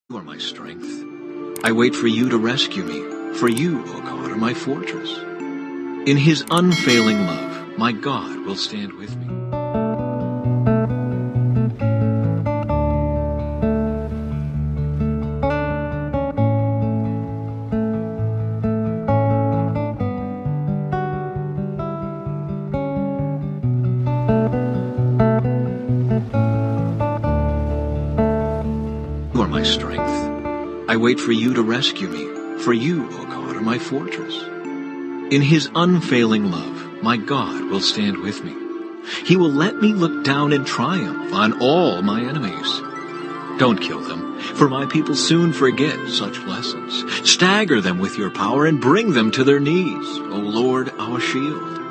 You are my strength. I wait for you to rescue me, for you, O God, are my fortress. In his unfailing love, my God will stand with me. You are my strength. I wait for you to rescue me, for you, O God, are my fortress. In his unfailing love, my God will stand with me. He will let me look down in triumph on all my enemies. Don't kill them, for my people soon forget such lessons. Stagger them with your power and bring them to their knees, O Lord, our shield.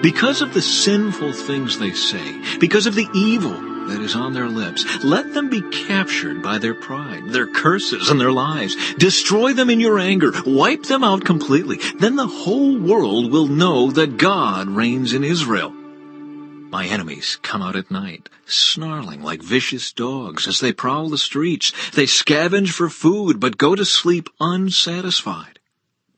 Because of the sinful things they say, because of the evil that is on their lips, let them be captured by their pride, their curses, and their lies. Destroy them in your anger. Wipe them out completely. Then the whole world will know that God reigns in Israel. My enemies come out at night, snarling like vicious dogs as they prowl the streets. They scavenge for food, but go to sleep unsatisfied.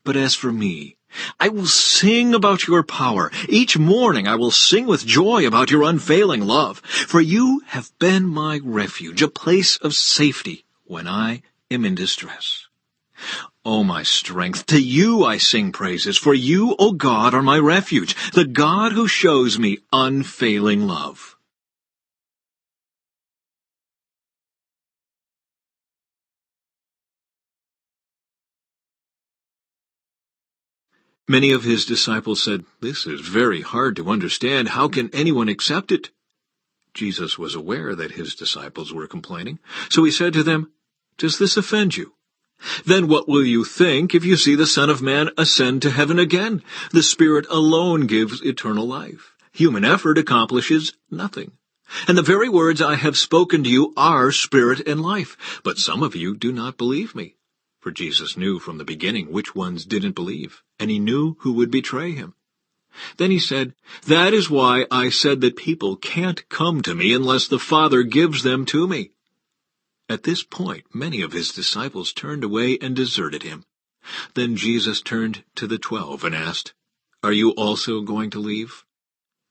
But as for me, I will sing about your power. Each morning I will sing with joy about your unfailing love. For you have been my refuge, a place of safety when I am in distress. O my strength, to you I sing praises. For you, O God, are my refuge, the God who shows me unfailing love. Many of his disciples said, "This is very hard to understand. How can anyone accept it?" Jesus was aware that his disciples were complaining, so he said to them, "Does this offend you? Then what will you think if you see the Son of Man ascend to heaven again? The Spirit alone gives eternal life. Human effort accomplishes nothing. And the very words I have spoken to you are spirit and life. But some of you do not believe me." For Jesus knew from the beginning which ones didn't believe, and he knew who would betray him. Then he said, "That is why I said that people can't come to me unless the Father gives them to me." At this point, many of his disciples turned away and deserted him. Then Jesus turned to the 12 and asked, "Are you also going to leave?"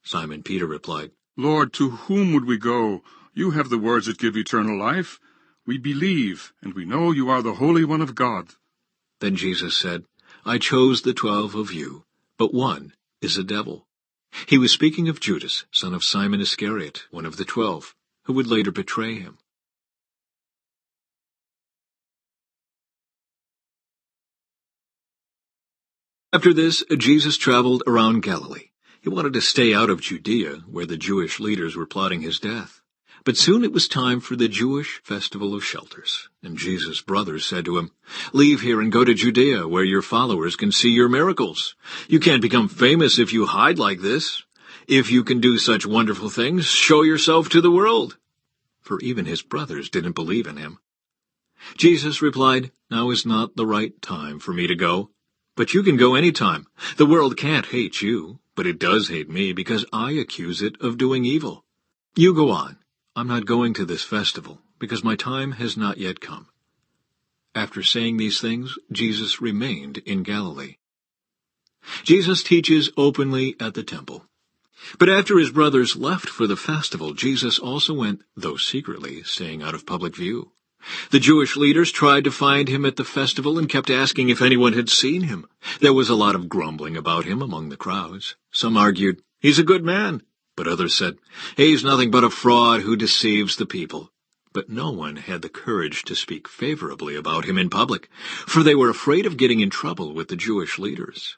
Simon Peter replied, "Lord, to whom would we go? You have the words that give eternal life. We believe, and we know you are the Holy One of God." Then Jesus said, "I chose the 12 of you, but one is a devil." He was speaking of Judas, son of Simon Iscariot, one of the 12, who would later betray him. After this, Jesus traveled around Galilee. He wanted to stay out of Judea, where the Jewish leaders were plotting his death. But soon it was time for the Jewish festival of shelters, and Jesus' brothers said to him, "Leave here and go to Judea, where your followers can see your miracles. You can't become famous if you hide like this. If you can do such wonderful things, show yourself to the world." For even his brothers didn't believe in him. Jesus replied, "Now is not the right time for me to go, but you can go any time. The world can't hate you, but it does hate me because I accuse it of doing evil. You go on. I'm not going to this festival, because my time has not yet come." After saying these things, Jesus remained in Galilee. Jesus teaches openly at the temple. But after his brothers left for the festival, Jesus also went, though secretly, staying out of public view. The Jewish leaders tried to find him at the festival and kept asking if anyone had seen him. There was a lot of grumbling about him among the crowds. Some argued, "He's a good man." But others said, "He's nothing but a fraud who deceives the people." But no one had the courage to speak favorably about him in public, for they were afraid of getting in trouble with the Jewish leaders.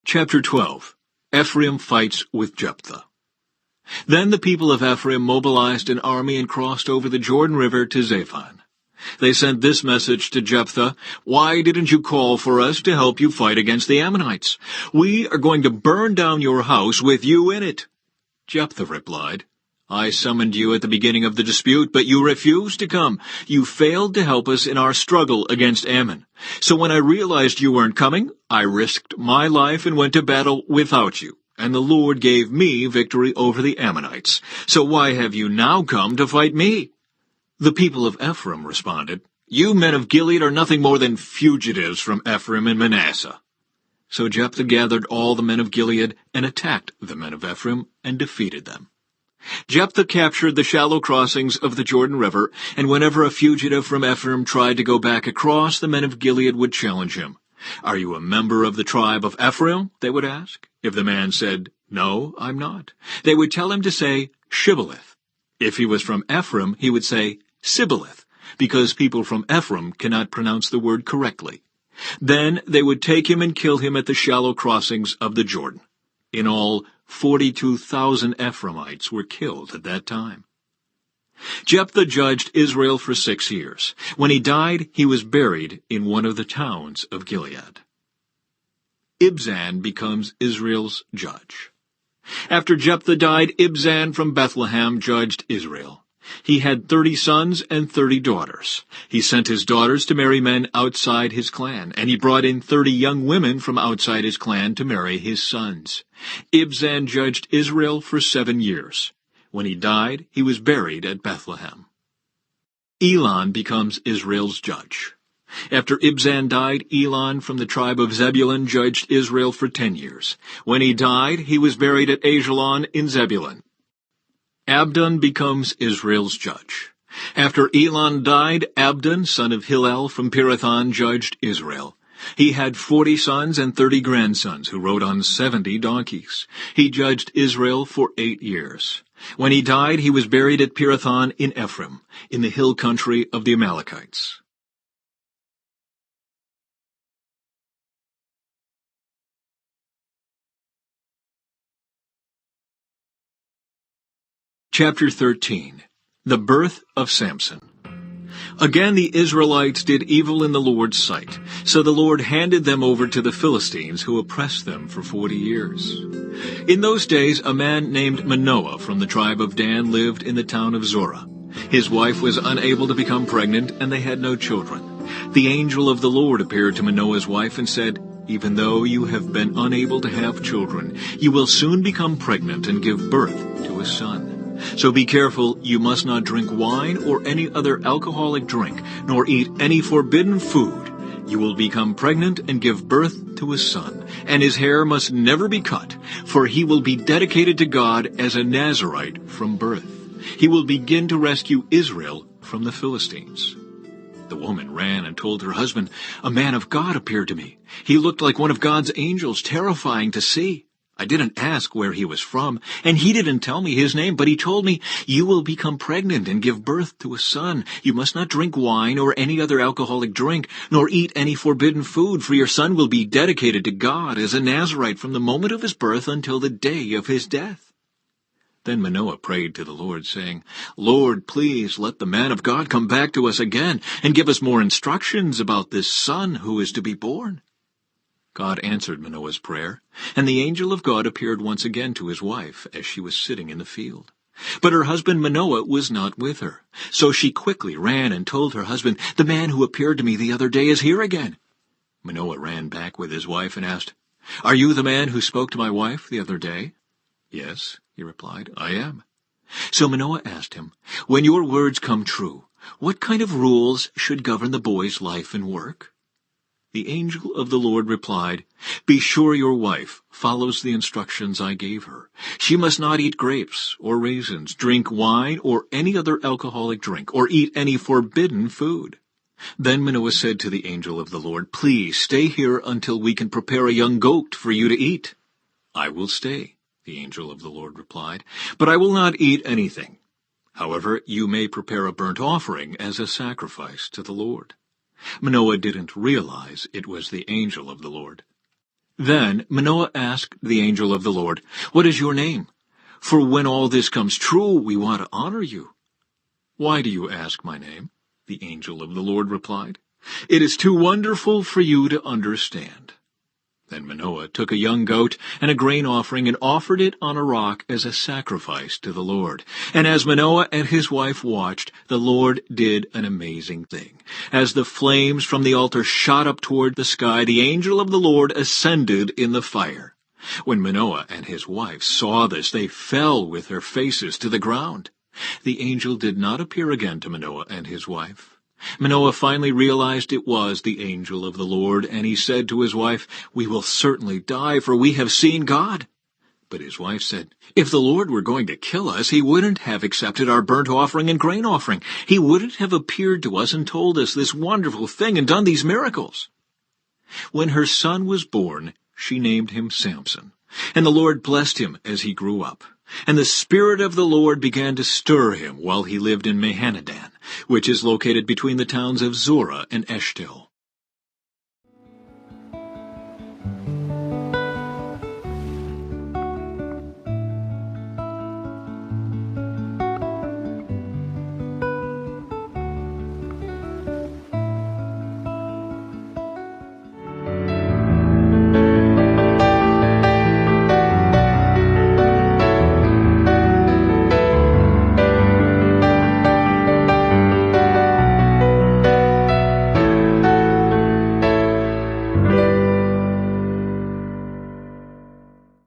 Chapter 12. Ephraim fights with Jephthah. Then the people of Ephraim mobilized an army and crossed over the Jordan River to Zaphon. They sent this message to Jephthah, "Why didn't you call for us to help you fight against the Ammonites? We are going to burn down your house with you in it." Jephthah replied, "I summoned you at the beginning of the dispute, but you refused to come. You failed to help us in our struggle against Ammon. So when I realized you weren't coming, I risked my life and went to battle without you. and the Lord gave me victory over the Ammonites. So why have you now come to fight me?" The people of Ephraim responded, "You men of Gilead are nothing more than fugitives from Ephraim and Manasseh." So Jephthah gathered all the men of Gilead and attacked the men of Ephraim and defeated them. Jephthah captured the shallow crossings of the Jordan River, and whenever a fugitive from Ephraim tried to go back across, the men of Gilead would challenge him. "Are you a member of the tribe of Ephraim?" they would ask. If the man said, "No, I'm not," they would tell him to say, "Shibboleth." If he was from Ephraim, he would say, "Sibboleth," because people from Ephraim cannot pronounce the word correctly. Then they would take him and kill him at the shallow crossings of the Jordan. In all, 42,000 Ephraimites were killed at that time. Jephthah judged Israel for 6 years. When he died, he was buried in one of the towns of Gilead. Ibzan becomes Israel's judge. After Jephthah died, Ibzan from Bethlehem judged Israel. He had 30 sons and 30 daughters. He sent his daughters to marry men outside his clan, and he brought in 30 young women from outside his clan to marry his sons. Ibzan judged Israel for 7 years. When he died, he was buried at Bethlehem. Elon becomes Israel's judge. After Ibzan died, Elon from the tribe of Zebulun judged Israel for 10 years. When he died, he was buried at Ajalon in Zebulun. Abdon becomes Israel's judge. After Elon died, Abdon, son of Hillel from Pirathon, judged Israel. He had 40 sons and 30 grandsons who rode on 70 donkeys. He judged Israel for 8 years. When he died, he was buried at Pirathon in Ephraim, in the hill country of the Amalekites. Chapter 13. The Birth of Samson. Again the Israelites did evil in the Lord's sight, so the Lord handed them over to the Philistines, who oppressed them for 40 years. In those days a man named Manoah from the tribe of Dan lived in the town of Zorah. His wife was unable to become pregnant, and they had no children. The angel of the Lord appeared to Manoah's wife and said, "Even though you have been unable to have children, you will soon become pregnant and give birth to a son. So be careful, you must not drink wine or any other alcoholic drink, nor eat any forbidden food. You will become pregnant and give birth to a son, and his hair must never be cut, for he will be dedicated to God as a Nazirite from birth. He will begin to rescue Israel from the Philistines." The woman ran and told her husband, "A man of God appeared to me. He looked like one of God's angels, terrifying to see. I didn't ask where he was from, and he didn't tell me his name, but he told me, 'You will become pregnant and give birth to a son. You must not drink wine or any other alcoholic drink, nor eat any forbidden food, for your son will be dedicated to God as a Nazirite from the moment of his birth until the day of his death.' Then Manoah prayed to the Lord, saying, 'Lord, please let the man of God come back to us again, and give us more instructions about this son who is to be born.' God answered Manoah's prayer, and the angel of God appeared once again to his wife as she was sitting in the field. But her husband Manoah was not with her. So she quickly ran and told her husband, 'The man who appeared to me the other day is here again.' Manoah ran back with his wife and asked, 'Are you the man who spoke to my wife the other day?' 'Yes,' he replied, 'I am.' So Manoah asked him, 'When your words come true, what kind of rules should govern the boy's life and work?' The angel of the Lord replied, 'Be sure your wife follows the instructions I gave her. She must not eat grapes or raisins, drink wine or any other alcoholic drink, or eat any forbidden food.' Then Manoah said to the angel of the Lord, 'Please stay here until we can prepare a young goat for you to eat.' 'I will stay,' the angel of the Lord replied, 'but I will not eat anything. However, you may prepare a burnt offering as a sacrifice to the Lord.' Manoah didn't realize it was the angel of the Lord. Then Manoah asked the angel of the Lord, 'What is your name? For when all this comes true, we want to honor you.' 'Why do you ask my name?' the angel of the Lord replied. 'It is too wonderful for you to understand.' Then Manoah took a young goat and a grain offering and offered it on a rock as a sacrifice to the Lord. And as Manoah and his wife watched, the Lord did an amazing thing. As the flames from the altar shot up toward the sky, the angel of the Lord ascended in the fire. When Manoah and his wife saw this, they fell with their faces to the ground. The angel did not appear again to Manoah and his wife. Manoah finally realized it was the angel of the Lord, and he said to his wife, "We will certainly die, for we have seen God." But his wife said, "If the Lord were going to kill us, he wouldn't have accepted our burnt offering and grain offering. He wouldn't have appeared to us and told us this wonderful thing and done these miracles." When her son was born, she named him Samson. And the Lord blessed him as he grew up. And the Spirit of the Lord began to stir him while he lived in Mahanadan, which is located between the towns of Zorah and Eshtaol.